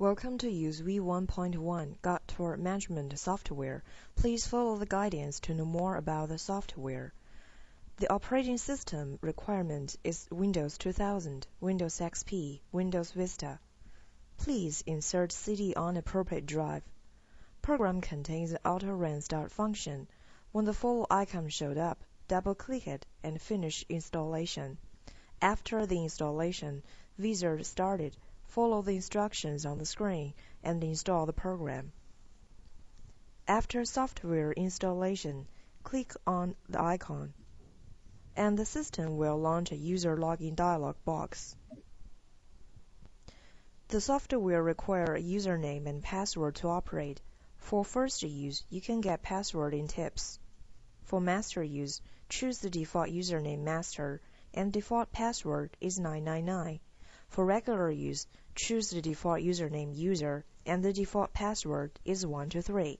Welcome to use V1.1 Guide Tour Management software. Please follow the guidance to know more about the software. The operating system requirement is Windows 2000, Windows XP, Windows Vista. Please insert CD on appropriate drive. Program contains the auto-run start function. When the follow icon showed up, double-click it and finish installation. After the installation, Wizard started. Follow the instructions on the screen and install the program. After software installation, click on the icon, and the system will launch a user login dialog box. The software requires a username and password to operate. For first use, you can get password in tips. For master use, choose the default username master, and default password is 999. For regular use, choose the default username user, and the default password is 123.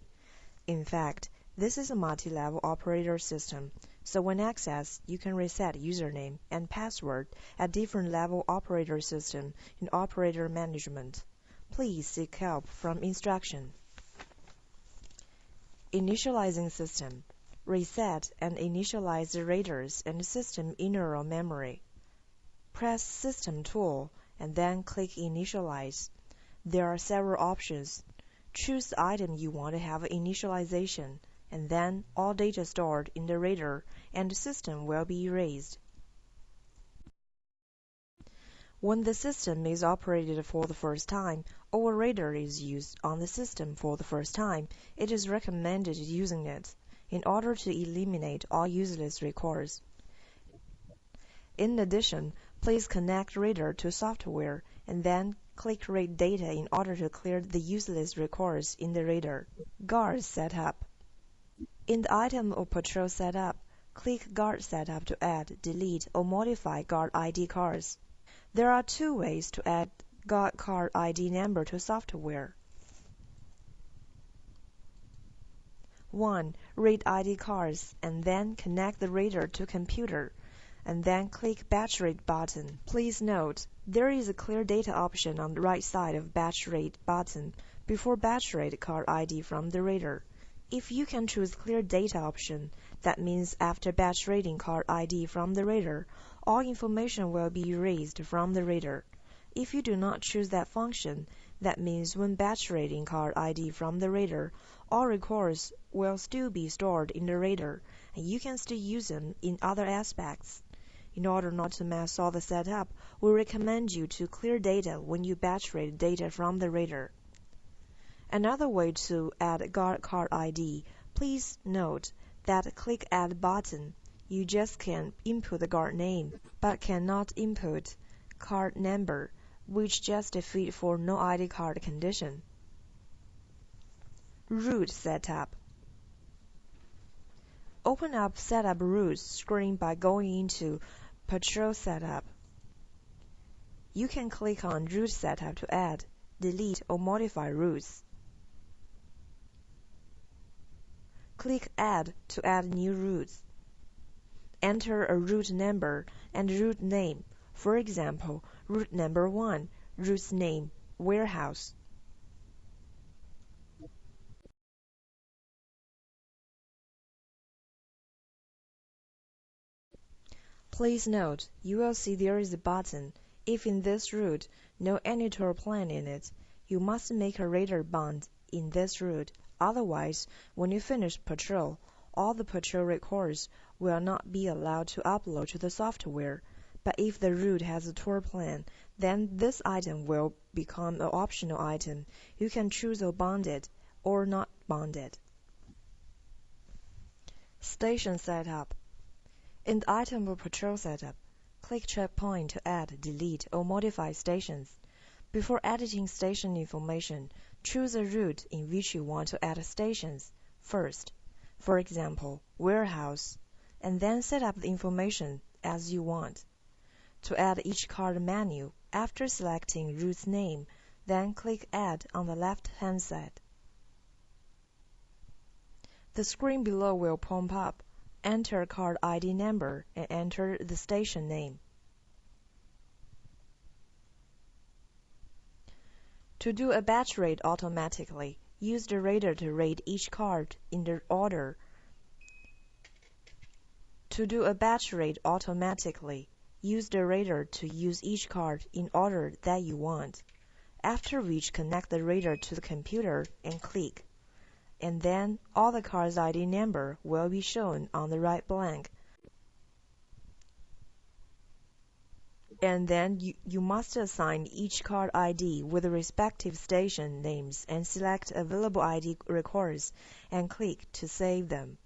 In fact, this is a multi-level operator system, so when accessed, you can reset username and password at different level operator system in operator management. Please seek help from instruction. Initializing system. Reset and initialize the readers and system internal memory. Press System tool and then click Initialize. There are several options. Choose the item you want to have initialization, and then all data stored in the reader and the system will be erased. When the system is operated for the first time, or a reader is used on the system for the first time, it is recommended using it in order to eliminate all useless records. In addition, please connect reader to software and then click Read Data in order to clear the useless records in the reader. Guard Setup. In the item of Patrol Setup, click Guard Setup to add, delete, or modify guard ID cards. There are two ways to add guard card ID number to software. 1. Read ID cards and then connect the reader to computer, and then click Batch Rate button. Please note, there is a Clear Data option on the right side of Batch Rate button before Batch Rate card ID from the reader. If you can choose Clear Data option, that means after batch rating card ID from the reader, all information will be erased from the reader. If you do not choose that function, that means when batch rating card ID from the reader, all records will still be stored in the reader, and you can still use them in other aspects. In order not to mess all the setup, we recommend you to clear data when you batch rate data from the reader. Another way to add guard card ID, please note that click Add button. You just can input the guard name, but cannot input card number, which just fit for no ID card condition. Root Setup. Open up Setup Routes screen by going into Patrol Setup. You can click on Route Setup to add, delete, or modify routes. Click Add to add new routes. Enter a route number and route name. For example, route number 1, route name, warehouse. Please note, you will see there is a button. If in this route, no editor plan in it, you must make a reader bound in this route. Otherwise, when you finish patrol, all the patrol records will not be allowed to upload to the software. But if the route has a tour plan, then this item will become an optional item. You can choose to bound it or not bound it. Station Setup. In the item of Patrol Setup, click Checkpoint to add, delete, or modify stations. Before editing station information, choose a route in which you want to add stations first, for example, warehouse, and then set up the information as you want. To add each card menu, after selecting route's name, then click Add on the left-hand side. The screen below will pop up. Enter card ID number and enter the station name. To do a batch rate automatically, use the radar to rate each card in the order. To do a batch rate automatically, use the radar to use each card in order that you want. After which, connect the radar to the computer and click. And then all the card's ID number will be shown on the right blank. And then you must assign each card ID with the respective station names and select available ID records and click to save them.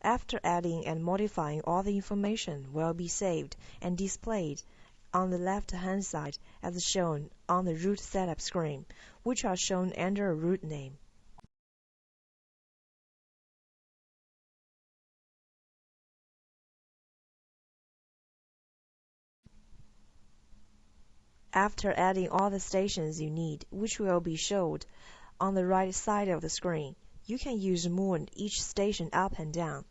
After adding and modifying, all the information will be saved and displayed on the left-hand side as shown on the root setup screen, which are shown under a root name. After adding all the stations you need, which will be showed on the right side of the screen, you can use Moon each station up and down.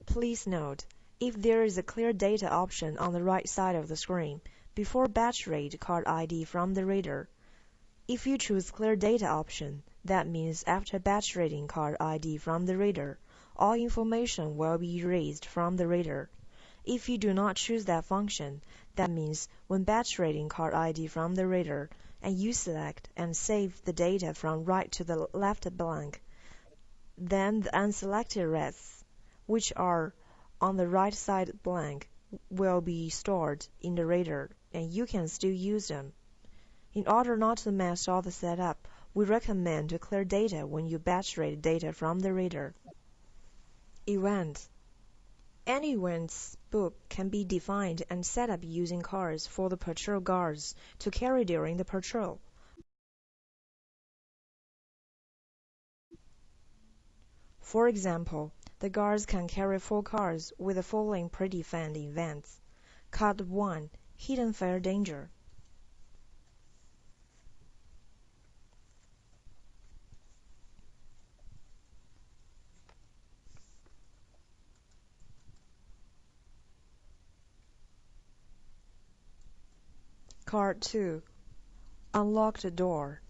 Please note, if there is a clear data option on the right side of the screen, before batch rate card ID from the radar. If you choose clear data option, that means after batch rating card ID from the radar, all information will be erased from the radar. If you do not choose that function, that means when batch rating card ID from the radar, and you select and save the data from right to the left blank, then the unselected rests, which are on the right side blank, will be stored in the radar, and you can still use them. In order not to mess all the setup, we recommend to clear data when you batch rate data from the radar. Event. Any event's book can be defined and set up using cards for the patrol guards to carry during the patrol. For example, the guards can carry 4 cards with the following predefined events. Card 1. Hidden Fire Danger. Card 2. Unlock the door.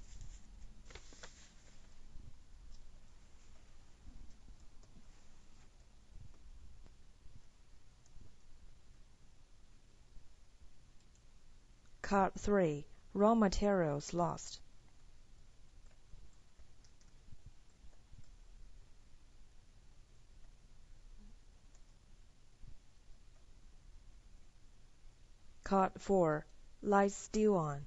Card 3. Raw materials lost. Card 4. Lights still on.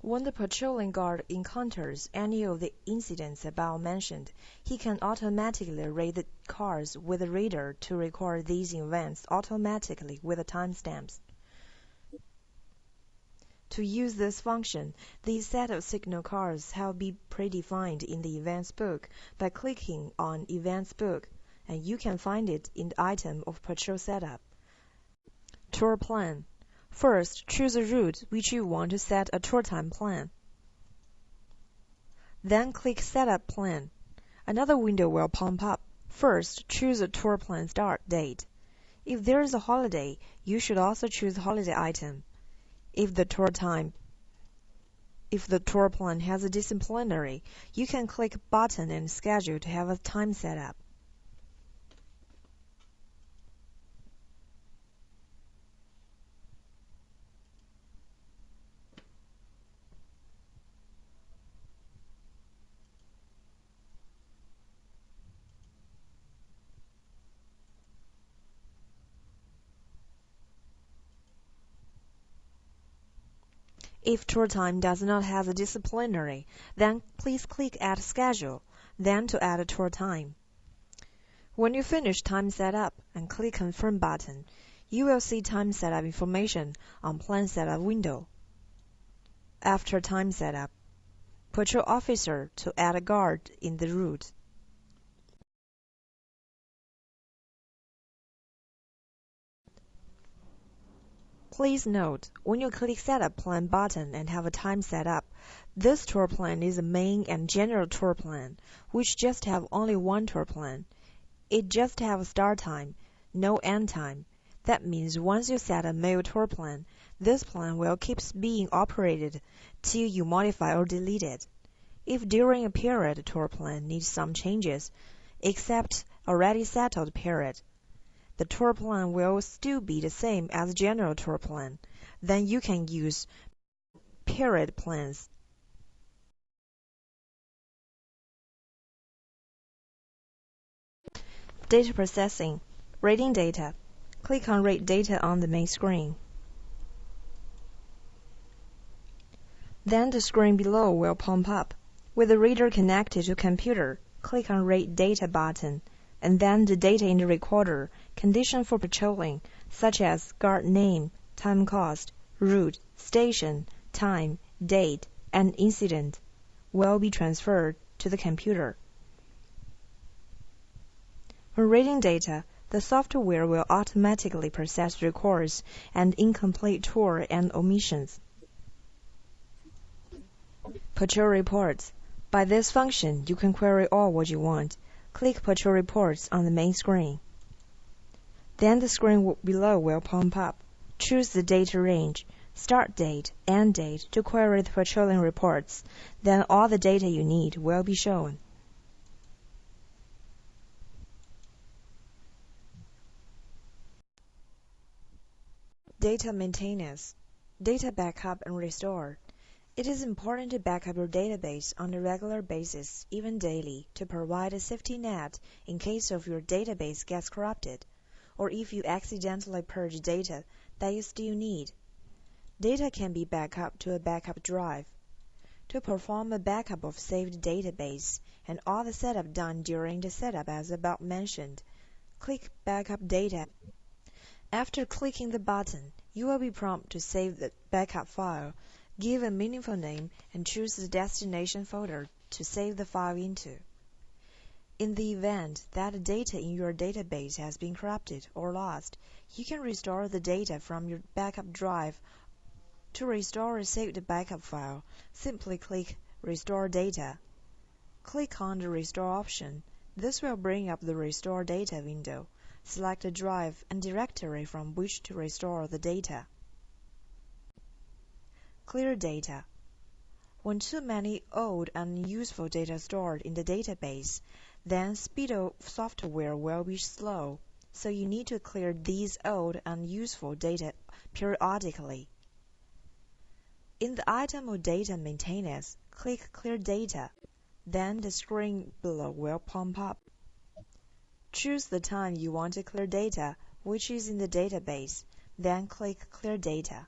When the patrolling guard encounters any of the incidents above mentioned, he can automatically rate the cards with the radar to record these events automatically with the timestamps. To use this function, these set of signal cards have been predefined in the Events book by clicking on Events book, and you can find it in the item of Patrol Setup. Tour Plan. First, choose a route which you want to set a tour time plan. Then click Setup Plan. Another window will pop up. First, choose a tour plan start date. If there is a holiday, you should also choose holiday item. If the tour plan has a disciplinary, you can click button and schedule to have a time set up. If tour time does not have a disciplinary, then please click Add Schedule, then to add a tour time. When you finish Time Setup and click Confirm button, you will see Time Setup information on Plan Setup window. After Time Setup, Patrol Officer to add a guard in the route. Please note, when you click Setup Plan button and have a time set up, this tour plan is a main and general tour plan, which just have only one tour plan. It just have a start time, no end time. That means once you set a mail tour plan, this plan will keep being operated till you modify or delete it. If during a period the tour plan needs some changes, except already settled period, the tour plan will still be the same as the general tour plan. Then you can use period plans. Data processing. Reading data. Click on Read Data on the main screen. Then the screen below will pop up. With the reader connected to computer, click on Read Data button, and then the data in the recorder, condition for patrolling, such as guard name, time cost, route, station, time, date, and incident, will be transferred to the computer. When reading data, the software will automatically process records and incomplete tour and omissions. Patrol reports. By this function, you can query all what you want. Click Patrol Reports on the main screen. Then the screen below will pop up. Choose the data range, start date, end date to query the patrolling reports. Then all the data you need will be shown. Data maintenance. Data backup and restore. It is important to back up your database on a regular basis, even daily, to provide a safety net in case of your database gets corrupted, or if you accidentally purge data that you still need. Data can be backed up to a backup drive. To perform a backup of saved database and all the setup done during the setup as above mentioned, click Backup Data. After clicking the button, you will be prompted to save the backup file, give a meaningful name, and choose the destination folder to save the file into. In the event that the data in your database has been corrupted or lost, you can restore the data from your backup drive. To restore a saved backup file, simply click Restore Data. Click on the Restore option. This will bring up the Restore Data window. Select a drive and directory from which to restore the data. Clear data. When too many old and useful data stored in the database, then speed of software will be slow, so you need to clear these old and useful data periodically. In the item of Data Maintenance, click Clear Data. Then the screen below will pop up. Choose the time you want to clear data, which is in the database, then click Clear Data.